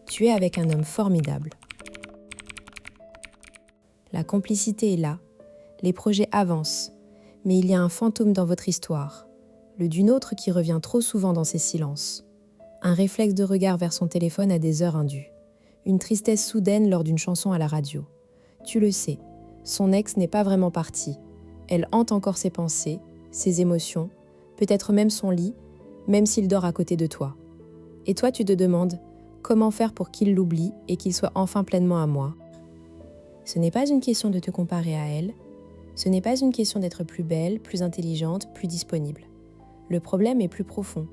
Tu es avec un homme formidable. La complicité est là, les projets avancent, mais il y a un fantôme dans votre histoire, le d'une autre qui revient trop souvent dans ses silences. Un réflexe de regard vers son téléphone à des heures indues. Une tristesse soudaine lors d'une chanson à la radio. Tu le sais, son ex n'est pas vraiment parti. Elle hante encore ses pensées, ses émotions, peut-être même son lit, même s'il dort à côté de toi. Et toi, tu te demandes comment faire pour qu'il l'oublie et qu'il soit enfin pleinement à moi. Ce n'est pas une question de te comparer à elle, ce n'est pas une question d'être plus belle, plus intelligente, plus disponible. Le problème est plus profond,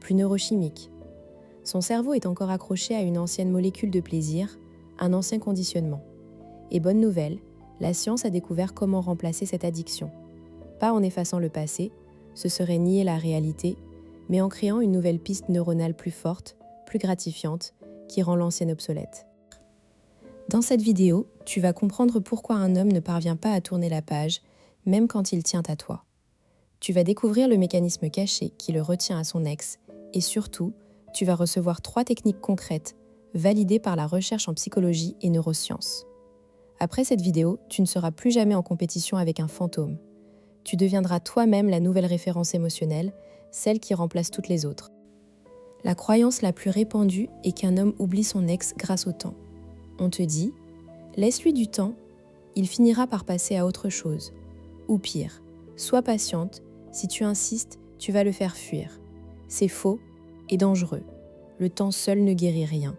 plus neurochimique. Son cerveau est encore accroché à une ancienne molécule de plaisir, un ancien conditionnement. Et bonne nouvelle, la science a découvert comment remplacer cette addiction. Pas en effaçant le passé, ce serait nier la réalité, mais en créant une nouvelle piste neuronale plus forte, plus gratifiante, qui rend l'ancienne obsolète. Dans cette vidéo, tu vas comprendre pourquoi un homme ne parvient pas à tourner la page, même quand il tient à toi. Tu vas découvrir le mécanisme caché qui le retient à son ex, et surtout, tu vas recevoir 3 techniques concrètes, validées par la recherche en psychologie et neurosciences. Après cette vidéo, tu ne seras plus jamais en compétition avec un fantôme. Tu deviendras toi-même la nouvelle référence émotionnelle, celle qui remplace toutes les autres. La croyance la plus répandue est qu'un homme oublie son ex grâce au temps. On te dit, laisse-lui du temps, il finira par passer à autre chose. Ou pire, sois patiente, si tu insistes, tu vas le faire fuir. C'est faux et dangereux. Le temps seul ne guérit rien.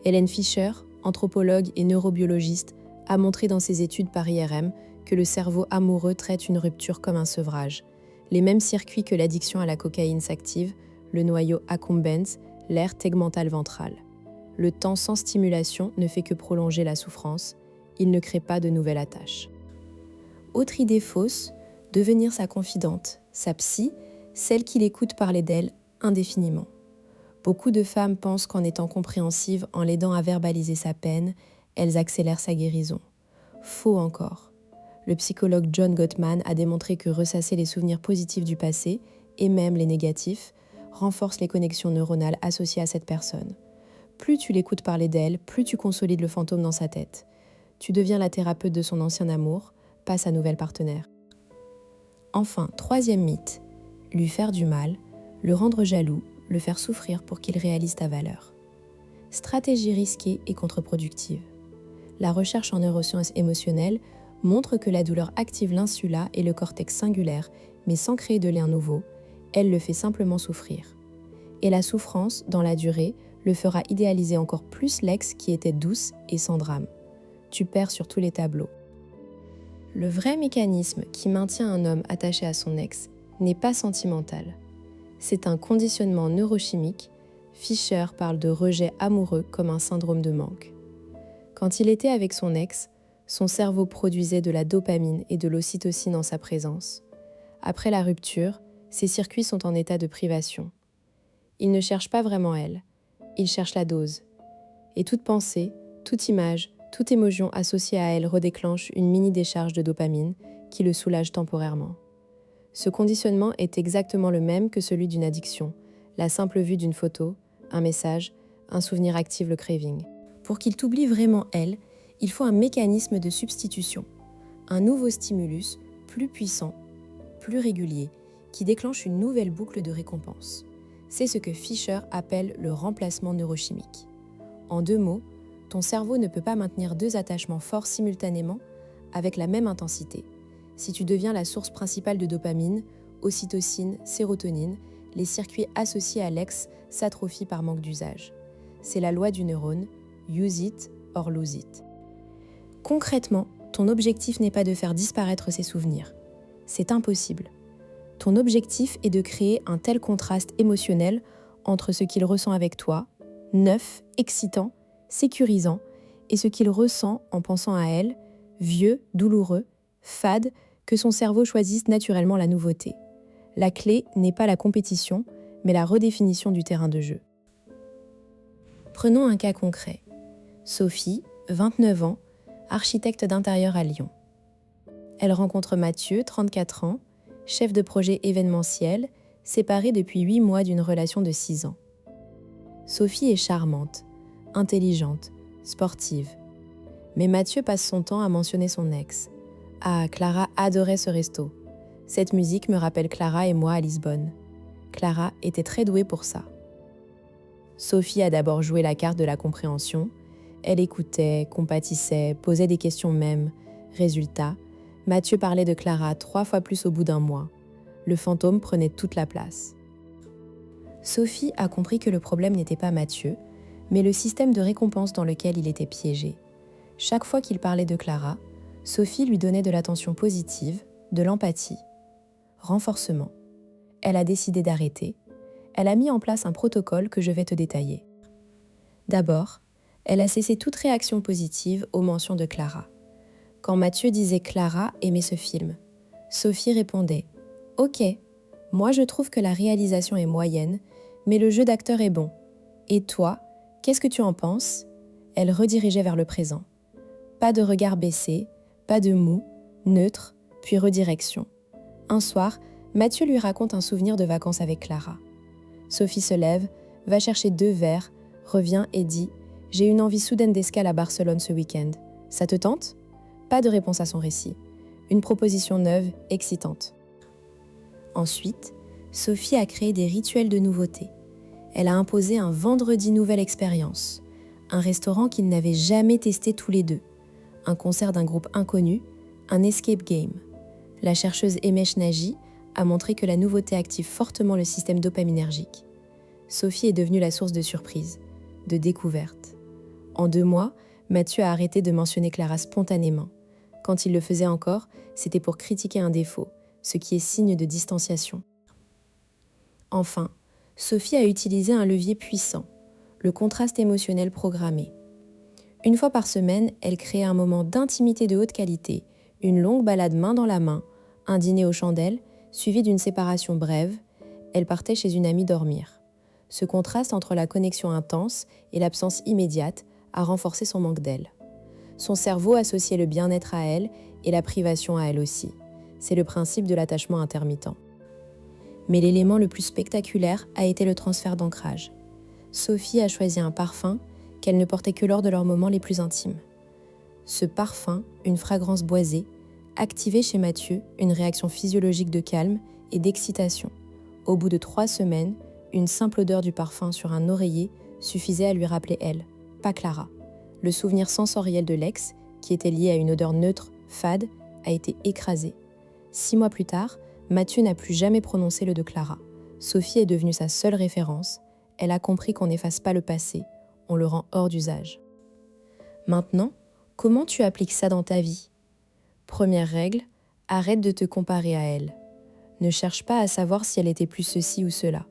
Hélène Fischer, anthropologue et neurobiologiste, a montré dans ses études par IRM que le cerveau amoureux traite une rupture comme un sevrage. Les mêmes circuits que l'addiction à la cocaïne s'activent, le noyau accumbens, l'aire tegmentale ventrale. Le temps sans stimulation ne fait que prolonger la souffrance, il ne crée pas de nouvelle attache. Autre idée fausse, devenir sa confidente, sa psy, celle qui l'écoute parler d'elle indéfiniment. Beaucoup de femmes pensent qu'en étant compréhensives, en l'aidant à verbaliser sa peine, elles accélèrent sa guérison. Faux encore. Le psychologue John Gottman a démontré que ressasser les souvenirs positifs du passé, et même les négatifs, renforce les connexions neuronales associées à cette personne. Plus tu l'écoutes parler d'elle, plus tu consolides le fantôme dans sa tête. Tu deviens la thérapeute de son ancien amour, pas sa nouvelle partenaire. Enfin, 3e mythe, lui faire du mal, le rendre jaloux, le faire souffrir pour qu'il réalise ta valeur. Stratégie risquée et contre-productive. La recherche en neurosciences émotionnelles montre que la douleur active l'insula et le cortex singulaire, mais sans créer de lien nouveau, elle le fait simplement souffrir. Et la souffrance, dans la durée, le fera idéaliser encore plus l'ex qui était douce et sans drame. Tu perds sur tous les tableaux. Le vrai mécanisme qui maintient un homme attaché à son ex n'est pas sentimental. C'est un conditionnement neurochimique. Fischer parle de rejet amoureux comme un syndrome de manque. Quand il était avec son ex, son cerveau produisait de la dopamine et de l'ocytocine en sa présence. Après la rupture, ses circuits sont en état de privation. Il ne cherche pas vraiment elle, il cherche la dose. Et toute pensée, toute image, toute émotion associée à elle redéclenche une mini-décharge de dopamine qui le soulage temporairement. Ce conditionnement est exactement le même que celui d'une addiction. La simple vue d'une photo, un message, un souvenir active le craving. Pour qu'il t'oublie vraiment elle, il faut un mécanisme de substitution. Un nouveau stimulus, plus puissant, plus régulier, qui déclenche une nouvelle boucle de récompense. C'est ce que Fischer appelle le remplacement neurochimique. En 2 mots, ton cerveau ne peut pas maintenir 2 attachements forts simultanément avec la même intensité. Si tu deviens la source principale de dopamine, ocytocine, sérotonine, les circuits associés à l'ex s'atrophient par manque d'usage. C'est la loi du neurone, use it or lose it. Concrètement, ton objectif n'est pas de faire disparaître ces souvenirs. C'est impossible. Ton objectif est de créer un tel contraste émotionnel entre ce qu'il ressent avec toi, neuf, excitant, sécurisant, et ce qu'il ressent en pensant à elle, vieux, douloureux, fade, que son cerveau choisisse naturellement la nouveauté. La clé n'est pas la compétition, mais la redéfinition du terrain de jeu. Prenons un cas concret. Sophie, 29 ans, architecte d'intérieur à Lyon. Elle rencontre Mathieu, 34 ans, chef de projet événementiel, séparé depuis 8 mois d'une relation de 6 ans. Sophie est charmante, intelligente, sportive. Mais Mathieu passe son temps à mentionner son ex. Ah, Clara adorait ce resto. Cette musique me rappelle Clara et moi à Lisbonne. Clara était très douée pour ça. Sophie a d'abord joué la carte de la compréhension. Elle écoutait, compatissait, posait des questions même. Résultat, Mathieu parlait de Clara 3 fois plus au bout d'un mois. Le fantôme prenait toute la place. Sophie a compris que le problème n'était pas Mathieu, mais le système de récompense dans lequel il était piégé. Chaque fois qu'il parlait de Clara, Sophie lui donnait de l'attention positive, de l'empathie. Renforcement. Elle a décidé d'arrêter. Elle a mis en place un protocole que je vais te détailler. D'abord, elle a cessé toute réaction positive aux mentions de Clara. Quand Mathieu disait Clara aimait ce film, Sophie répondait « Ok, moi je trouve que la réalisation est moyenne, mais le jeu d'acteur est bon. Et toi, qu'est-ce que tu en penses ?» Elle redirigeait vers le présent. Pas de regard baissé, pas de mou, neutre, puis redirection. Un soir, Mathieu lui raconte un souvenir de vacances avec Clara. Sophie se lève, va chercher 2 verres, revient et dit « J'ai une envie soudaine d'escale à Barcelone ce week-end. Ça te tente ?» Pas de réponse à son récit. Une proposition neuve, excitante. Ensuite, Sophie a créé des rituels de nouveauté. Elle a imposé un vendredi nouvelle expérience, un restaurant qu'ils n'avaient jamais testé tous les deux, un concert d'un groupe inconnu, un escape game. La chercheuse Emesh Nagy a montré que la nouveauté active fortement le système dopaminergique. Sophie est devenue la source de surprises, de découvertes. En 2 mois, Mathieu a arrêté de mentionner Clara spontanément. Quand il le faisait encore, c'était pour critiquer un défaut, ce qui est signe de distanciation. Enfin, Sophie a utilisé un levier puissant, le contraste émotionnel programmé. Une fois par semaine, elle créait un moment d'intimité de haute qualité, une longue balade main dans la main, un dîner aux chandelles, suivi d'une séparation brève. Elle partait chez une amie dormir. Ce contraste entre la connexion intense et l'absence immédiate a renforcé son manque d'elle. Son cerveau associait le bien-être à elle et la privation à elle aussi. C'est le principe de l'attachement intermittent. Mais l'élément le plus spectaculaire a été le transfert d'ancrage. Sophie a choisi un parfum qu'elle ne portait que lors de leurs moments les plus intimes. Ce parfum, une fragrance boisée, activait chez Mathieu une réaction physiologique de calme et d'excitation. Au bout de 3 semaines, une simple odeur du parfum sur un oreiller suffisait à lui rappeler elle, pas Clara. Le souvenir sensoriel de l'ex, qui était lié à une odeur neutre, fade, a été écrasé. 6 mois plus tard, Mathieu n'a plus jamais prononcé le de Clara. Sophie est devenue sa seule référence. Elle a compris qu'on n'efface pas le passé, on le rend hors d'usage. Maintenant, comment tu appliques ça dans ta vie ? Première règle, arrête de te comparer à elle. Ne cherche pas à savoir si elle était plus ceci ou cela.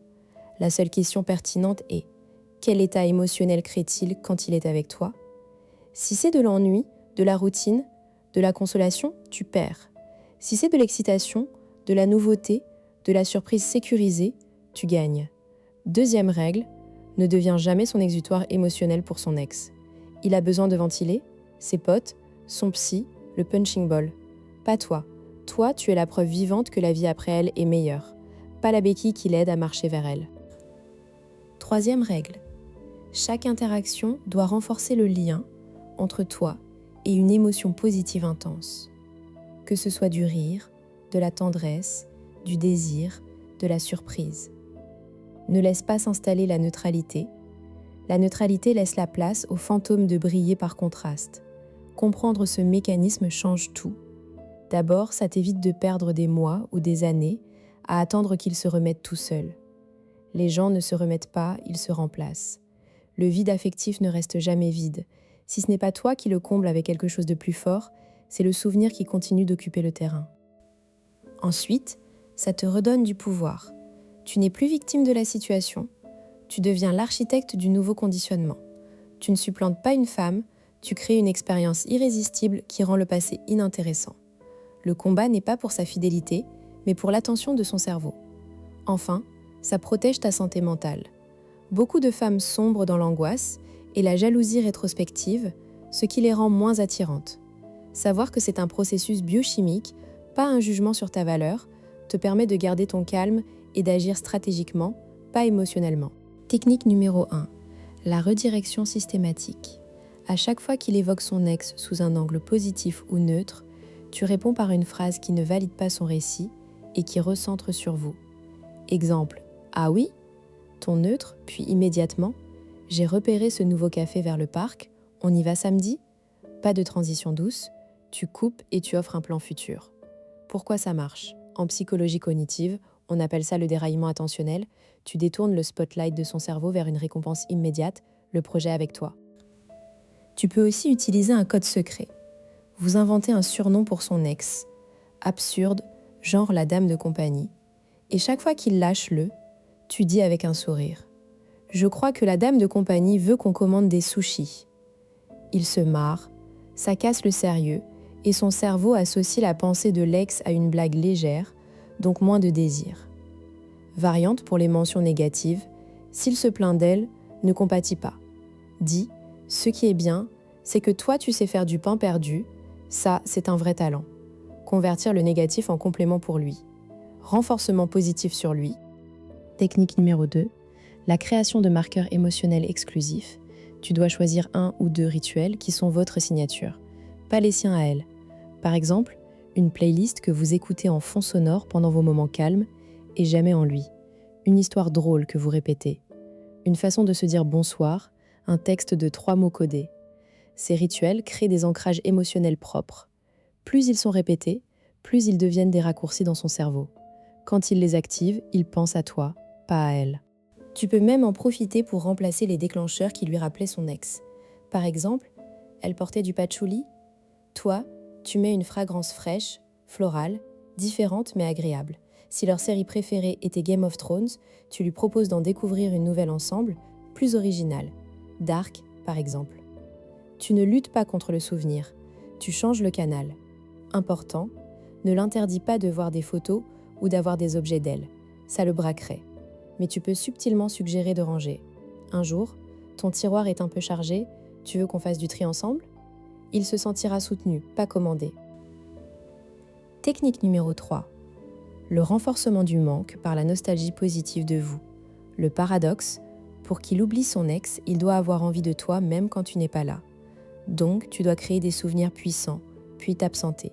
La seule question pertinente est « Quel état émotionnel crée-t-il quand il est avec toi ?» Si c'est de l'ennui, de la routine, de la consolation, tu perds. Si c'est de l'excitation, de la nouveauté, de la surprise sécurisée, tu gagnes. Deuxième règle, ne deviens jamais son exutoire émotionnel pour son ex. Il a besoin de ventiler, ses potes, son psy, le punching ball. Pas toi. Toi, tu es la preuve vivante que la vie après elle est meilleure. Pas la béquille qui l'aide à marcher vers elle. Troisième règle. Chaque interaction doit renforcer le lien entre toi et une émotion positive intense. Que ce soit du rire, de la tendresse, du désir, de la surprise. Ne laisse pas s'installer la neutralité. La neutralité laisse la place au fantôme de briller par contraste. Comprendre ce mécanisme change tout. D'abord, ça t'évite de perdre des mois ou des années à attendre qu'ils se remettent tout seuls. Les gens ne se remettent pas, ils se remplacent. Le vide affectif ne reste jamais vide. Si ce n'est pas toi qui le comble avec quelque chose de plus fort, c'est le souvenir qui continue d'occuper le terrain. Ensuite, ça te redonne du pouvoir. Tu n'es plus victime de la situation. Tu deviens l'architecte du nouveau conditionnement. Tu ne supplantes pas une femme, tu crées une expérience irrésistible qui rend le passé inintéressant. Le combat n'est pas pour sa fidélité, mais pour l'attention de son cerveau. Enfin, ça protège ta santé mentale. Beaucoup de femmes sombrent dans l'angoisse et la jalousie rétrospective, ce qui les rend moins attirantes. Savoir que c'est un processus biochimique, pas un jugement sur ta valeur, te permet de garder ton calme et d'agir stratégiquement, pas émotionnellement. Technique numéro 1. La redirection systématique. À chaque fois qu'il évoque son ex sous un angle positif ou neutre, tu réponds par une phrase qui ne valide pas son récit et qui recentre sur vous. Exemple, ah oui? Ton neutre, puis immédiatement, j'ai repéré ce nouveau café vers le parc, on y va samedi? Pas de transition douce, tu coupes et tu offres un plan futur. Pourquoi ça marche? En psychologie cognitive, on appelle ça le déraillement attentionnel, tu détournes le spotlight de son cerveau vers une récompense immédiate, le projet avec toi. Tu peux aussi utiliser un code secret. Vous inventez un surnom pour son ex, absurde, genre la dame de compagnie, et chaque fois qu'il lâche le, tu dis avec un sourire. Je crois que la dame de compagnie veut qu'on commande des sushis. Il se marre, ça casse le sérieux, et son cerveau associe la pensée de l'ex à une blague légère, donc moins de désir. Variante pour les mentions négatives, s'il se plaint d'elle, ne compatis pas. Dis, ce qui est bien, c'est que toi tu sais faire du pain perdu, ça c'est un vrai talent. Convertir le négatif en complément pour lui. Renforcement positif sur lui. Technique numéro 2, la création de marqueurs émotionnels exclusifs. Tu dois choisir 1 ou 2 rituels qui sont votre signature, pas les siens à elle. Par exemple, une playlist que vous écoutez en fond sonore pendant vos moments calmes et jamais en lui. Une histoire drôle que vous répétez. Une façon de se dire bonsoir, un texte de 3 mots codés. Ces rituels créent des ancrages émotionnels propres. Plus ils sont répétés, plus ils deviennent des raccourcis dans son cerveau. Quand il les active, il pense à toi, pas à elle. Tu peux même en profiter pour remplacer les déclencheurs qui lui rappelaient son ex. Par exemple, elle portait du patchouli. Toi, tu mets une fragrance fraîche, florale, différente mais agréable. Si leur série préférée était Game of Thrones, tu lui proposes d'en découvrir une nouvelle ensemble, plus originale. Dark, par exemple. Tu ne luttes pas contre le souvenir, tu changes le canal. Important, ne l'interdis pas de voir des photos ou d'avoir des objets d'elle. Ça le braquerait. Mais tu peux subtilement suggérer de ranger. Un jour, ton tiroir est un peu chargé, tu veux qu'on fasse du tri ensemble? Il se sentira soutenu, pas commandé. Technique numéro 3. Le renforcement du manque par la nostalgie positive de vous. Le paradoxe, pour qu'il oublie son ex, il doit avoir envie de toi même quand tu n'es pas là. Donc, tu dois créer des souvenirs puissants, puis t'absenter.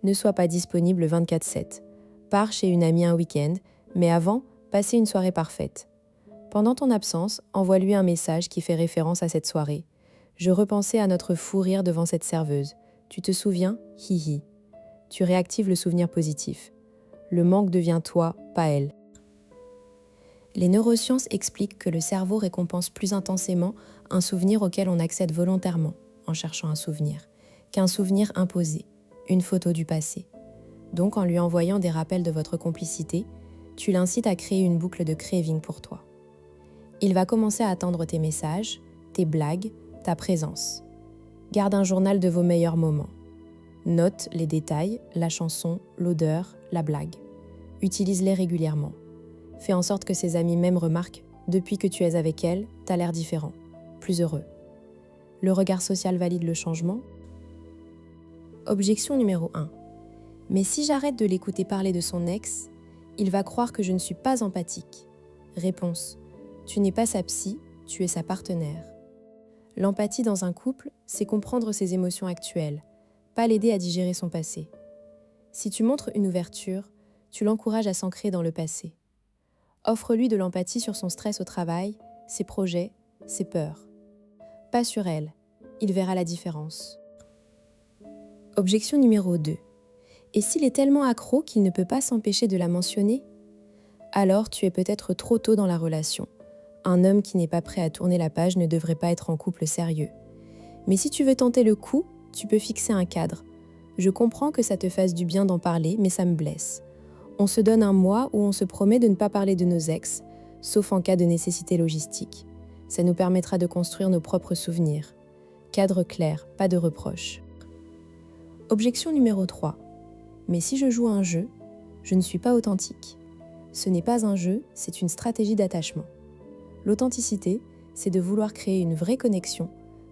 Ne sois pas disponible 24/7. Pars chez une amie un week-end, mais avant, passez une soirée parfaite. Pendant ton absence, envoie-lui un message qui fait référence à cette soirée. Je repensais à notre fou rire devant cette serveuse. Tu te souviens? Hihi. Tu réactives le souvenir positif. Le manque devient toi, pas elle. Les neurosciences expliquent que le cerveau récompense plus intensément un souvenir auquel on accède volontairement, en cherchant un souvenir, qu'un souvenir imposé, une photo du passé. Donc en lui envoyant des rappels de votre complicité, tu l'incites à créer une boucle de craving pour toi. Il va commencer à attendre tes messages, tes blagues, ta présence. Garde un journal de vos meilleurs moments. Note les détails, la chanson, l'odeur, la blague. Utilise-les régulièrement. Fais en sorte que ses amis même remarquent, depuis que tu es avec elle, t'as l'air différent, plus heureux. Le regard social valide le changement. Objection numéro 1. Mais si j'arrête de l'écouter parler de son ex, il va croire que je ne suis pas empathique. Réponse. Tu n'es pas sa psy, tu es sa partenaire. L'empathie dans un couple, c'est comprendre ses émotions actuelles, pas l'aider à digérer son passé. Si tu montres une ouverture, tu l'encourages à s'ancrer dans le passé. Offre-lui de l'empathie sur son stress au travail, ses projets, ses peurs. Pas sur elle, il verra la différence. Objection numéro 2. Et s'il est tellement accro qu'il ne peut pas s'empêcher de la mentionner? Alors tu es peut-être trop tôt dans la relation. Un homme qui n'est pas prêt à tourner la page ne devrait pas être en couple sérieux. Mais si tu veux tenter le coup, tu peux fixer un cadre. Je comprends que ça te fasse du bien d'en parler, mais ça me blesse. On se donne un mois où on se promet de ne pas parler de nos ex, sauf en cas de nécessité logistique. Ça nous permettra de construire nos propres souvenirs. Cadre clair, pas de reproches. Objection numéro 3. Mais si je joue un jeu, je ne suis pas authentique. Ce n'est pas un jeu, c'est une stratégie d'attachement. L'authenticité, c'est de vouloir créer une vraie connexion,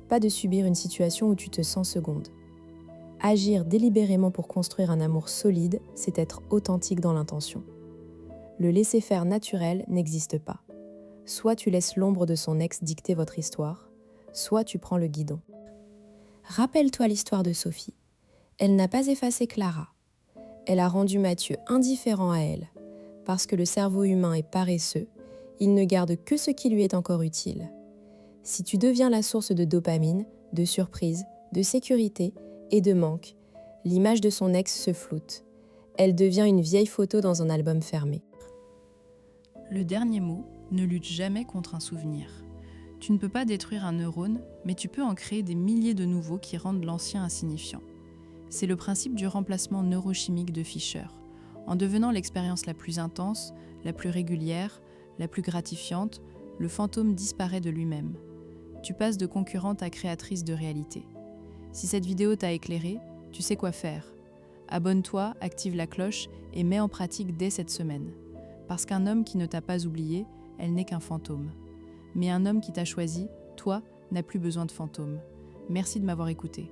pas de subir une situation où tu te sens seconde. Agir délibérément pour construire un amour solide, c'est être authentique dans l'intention. Le laisser-faire naturel n'existe pas. Soit tu laisses l'ombre de son ex dicter votre histoire, soit tu prends le guidon. Rappelle-toi l'histoire de Sophie. Elle n'a pas effacé Clara. Elle a rendu Mathieu indifférent à elle. Parce que le cerveau humain est paresseux, il ne garde que ce qui lui est encore utile. Si tu deviens la source de dopamine, de surprise, de sécurité et de manque, l'image de son ex se floute. Elle devient une vieille photo dans un album fermé. Le dernier mot, ne lutte jamais contre un souvenir. Tu ne peux pas détruire un neurone, mais tu peux en créer des milliers de nouveaux qui rendent l'ancien insignifiant. C'est le principe du remplacement neurochimique de Fischer. En devenant l'expérience la plus intense, la plus régulière, la plus gratifiante, le fantôme disparaît de lui-même. Tu passes de concurrente à créatrice de réalité. Si cette vidéo t'a éclairé, tu sais quoi faire. Abonne-toi, active la cloche et mets en pratique dès cette semaine. Parce qu'un homme qui ne t'a pas oublié, elle n'est qu'un fantôme. Mais un homme qui t'a choisi, toi, n'a plus besoin de fantôme. Merci de m'avoir écouté.